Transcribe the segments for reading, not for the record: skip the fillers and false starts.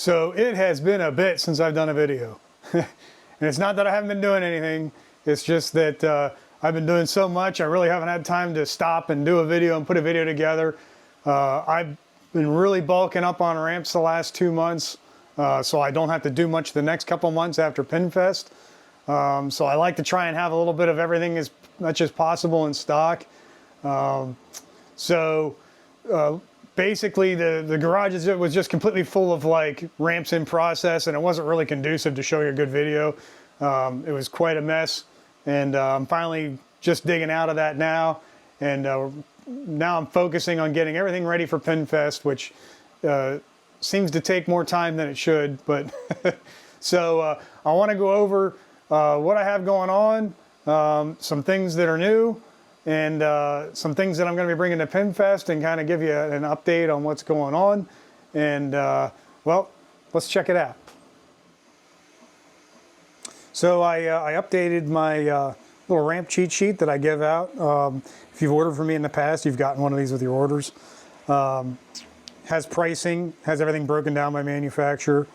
So it has been a bit since I've done a video. And it's not that I haven't been doing anything, it's just that I've been doing so much I really haven't had time to stop and do a video and put a video together. I've been really bulking up on ramps the last 2 months, so I don't have to do much the next couple months after Pinfest. So I like to try and have a little bit of everything as much as possible in stock. Basically the garage was just completely full of like ramps in process, and it wasn't really conducive to showing a good video. It was quite a mess, and I'm finally just digging out of that now, and now I'm focusing on getting everything ready for Pinfest, which seems to take more time than it should, but so I want to go over what I have going on, some things that are new, and some things that I'm going to be bringing to Pinfest, and kind of give you an update on what's going on. And well, let's check it out. So I updated my little ramp cheat sheet that I give out. If you've ordered from me in the past, you've gotten one of these with your orders. Has pricing, has everything broken down by manufacturer.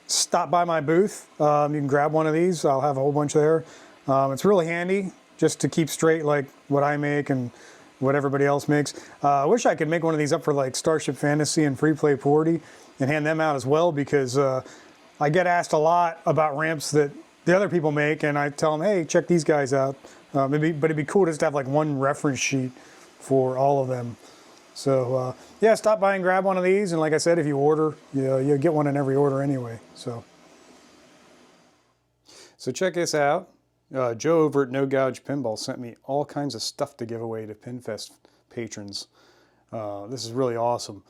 Stop by my booth. You can grab one of these. I'll have a whole bunch there. It's really handy just to keep straight like what I make and what everybody else makes. I wish I could make one of these up for like Starship Fantasy and Free Play Porty and hand them out as well, because I get asked a lot about ramps that the other people make, and I tell them, hey, check these guys out. But it'd be cool just to have like one reference sheet for all of them. So yeah, stop by and grab one of these, and like I said, if you order, you'll get one in every order anyway. So check this out. Joe over at No Gouge Pinball sent me all kinds of stuff to give away to Pinfest patrons. This is really awesome.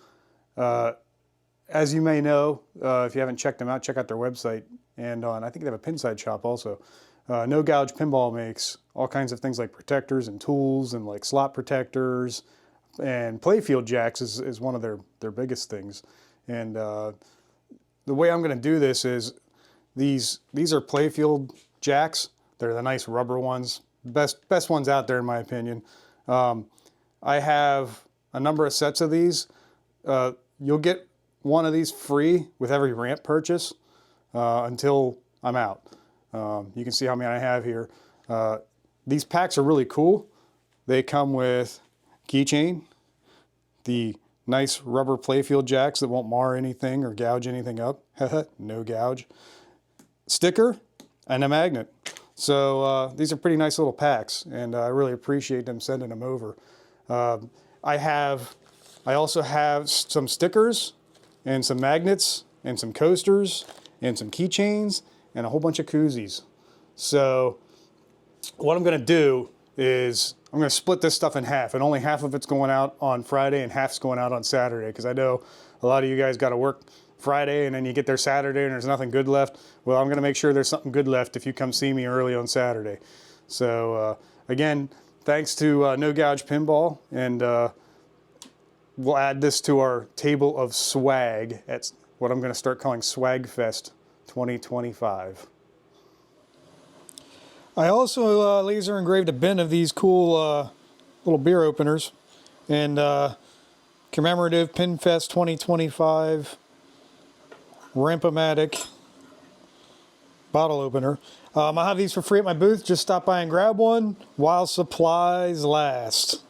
As you may know, if you haven't checked them out, check out their website. And I think they have a Pinside shop also. No Gouge Pinball makes all kinds of things like protectors and tools and like slot protectors. And playfield jacks is one of their biggest things. And the way I'm going to do this is these are playfield jacks. They're the nice rubber ones, best ones out there in my opinion. I have a number of sets of these. You'll get one of these free with every ramp purchase until I'm out. You can see how many I have here. These packs are really cool. They come with keychain, the nice rubber playfield jacks that won't mar anything or gouge anything up. No gouge. Sticker and a magnet. So these are pretty nice little packs, and I really appreciate them sending them over. I also have some stickers and some magnets and some coasters and some keychains and a whole bunch of koozies. So what I'm going to do is I'm going to split this stuff in half, and only half of it's going out on Friday and half's going out on Saturday, because I know a lot of you guys got to work Friday and then you get there Saturday and there's nothing good left. Well, I'm going to make sure there's something good left if you come see me early on Saturday. So again, thanks to No Gouge Pinball, and we'll add this to our table of swag at what I'm going to start calling Swag Fest 2025. I also laser engraved a bin of these cool little beer openers, and commemorative Pinfest 2025 Ramp-O-Matic bottle opener. I'll have these for free at my booth. Just stop by and grab one while supplies last.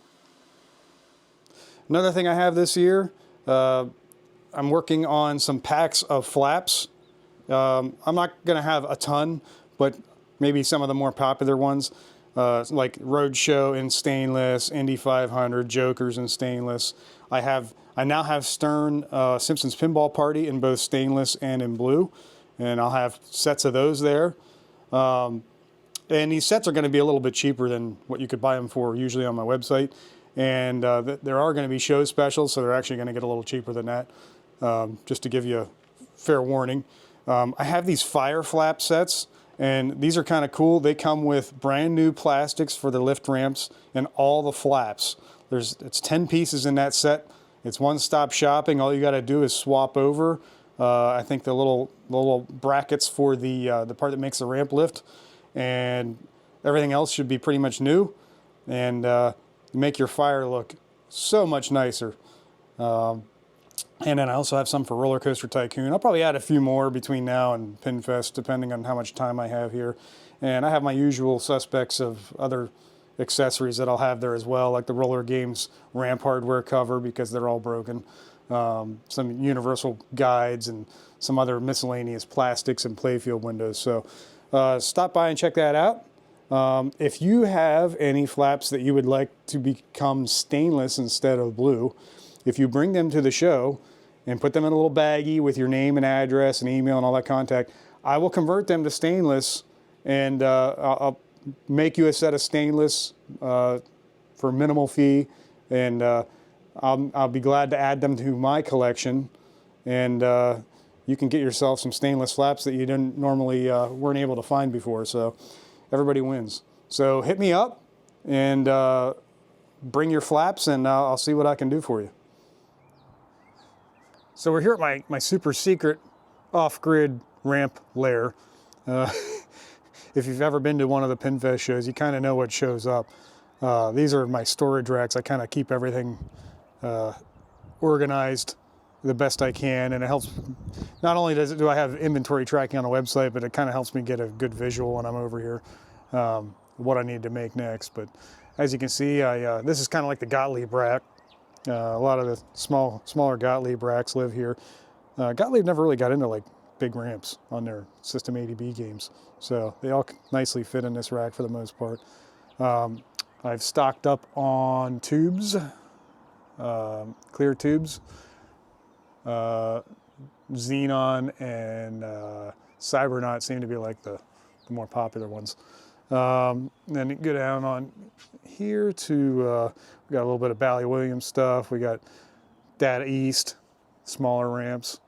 Another thing I have this year, I'm working on some packs of flaps. I'm not going to have a ton, but maybe some of the more popular ones, like Roadshow in stainless, Indy 500, Jokers in stainless. I now have Stern Simpsons Pinball Party in both stainless and in blue, and I'll have sets of those there. And these sets are going to be a little bit cheaper than what you could buy them for usually on my website. And there are going to be show specials, so they're actually going to get a little cheaper than that, just to give you a fair warning. I have these fire flap sets, and these are kind of cool. They come with brand new plastics for the lift ramps and all the flaps. It's 10 pieces in that set. It's one-stop shopping. All you got to do is swap over. I think the little brackets for the part that makes the ramp lift, and everything else should be pretty much new, and make your fire look so much nicer. And then I also have some for Roller Coaster Tycoon. I'll probably add a few more between now and Pinfest, depending on how much time I have here. And I have my usual suspects of other accessories that I'll have there as well, like the Roller Games ramp hardware cover, because they're all broken. Some universal guides and some other miscellaneous plastics and playfield windows. So stop by and check that out. If you have any flaps that you would like to become stainless instead of blue, if you bring them to the show and put them in a little baggie with your name and address and email and all that contact, I will convert them to stainless, and I'll make you a set of stainless for minimal fee, and I'll be glad to add them to my collection, and you can get yourself some stainless flaps that you didn't normally weren't able to find before. So everybody wins. So hit me up and bring your flaps, and I'll see what I can do for you. So we're here at my super secret off-grid ramp lair. If you've ever been to one of the Pinfest shows, you kind of know what shows up. These are my storage racks. I kind of keep everything organized the best I can, and it helps. Not only do I have inventory tracking on the website, but it kind of helps me get a good visual when I'm over here, what I need to make next. But as you can see, this is kind of like the Gottlieb rack. A lot of the smaller Gottlieb racks live here. Gottlieb never really got into like big ramps on their System 80B games, so they all nicely fit in this rack for the most part. I've stocked up on tubes, clear tubes. Xenon and Cybernaut seem to be like the more popular ones. Then you go down on here to, we got a little bit of Bally Williams stuff. We got Data East, smaller ramps.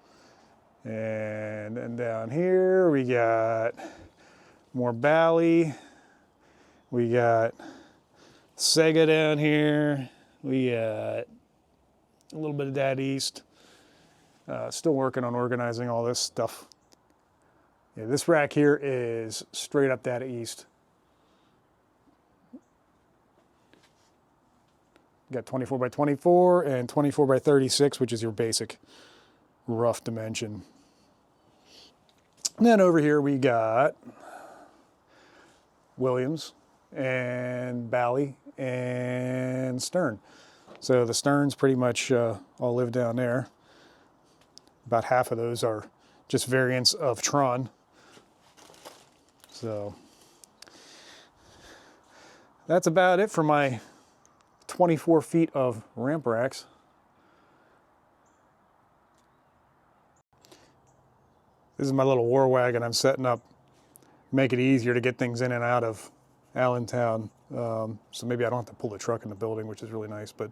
And then down here we got more Bally. We got Sega down here. We got a little bit of Data East. Still working on organizing all this stuff. Yeah, this rack here is straight up Data East. Got 24 by 24 and 24 by 36, which is your basic rough dimension. And then over here we got Williams and Bally and Stern. So the Sterns pretty much all live down there. About half of those are just variants of Tron. So that's about it for my 24 feet of ramp racks. This is my little war wagon I'm setting up. Make it easier to get things in and out of Allentown. So maybe I don't have to pull the truck in the building, which is really nice. But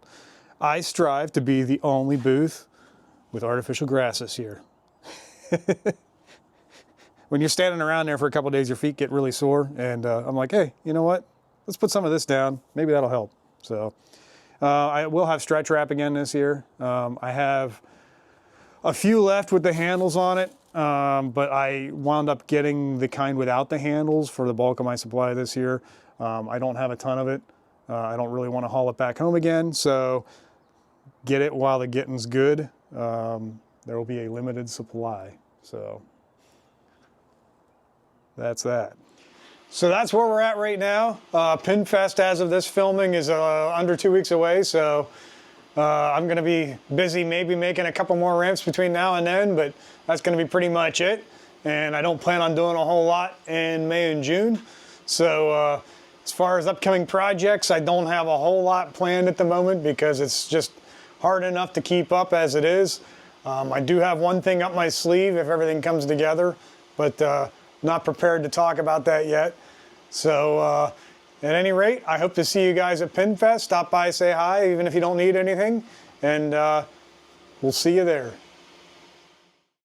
I strive to be the only booth with artificial grass this year. When you're standing around there for a couple of days, your feet get really sore, and I'm like, hey, you know what? Let's put some of this down. Maybe that'll help. So I will have stretch wrap again this year. I have a few left with the handles on it, but I wound up getting the kind without the handles for the bulk of my supply this year. I don't have a ton of it. I don't really want to haul it back home again, so get it while the getting's good. There will be a limited supply, so that's that. So that's where we're at right now. Pinfest, as of this filming, is under 2 weeks away, so I'm going to be busy maybe making a couple more ramps between now and then, but that's going to be pretty much it. And I don't plan on doing a whole lot in May and June. So as far as upcoming projects, I don't have a whole lot planned at the moment because it's just hard enough to keep up as it is. I do have one thing up my sleeve if everything comes together, but not prepared to talk about that yet. So at any rate, I hope to see you guys at Pinfest. Stop by, say hi, even if you don't need anything, and we'll see you there.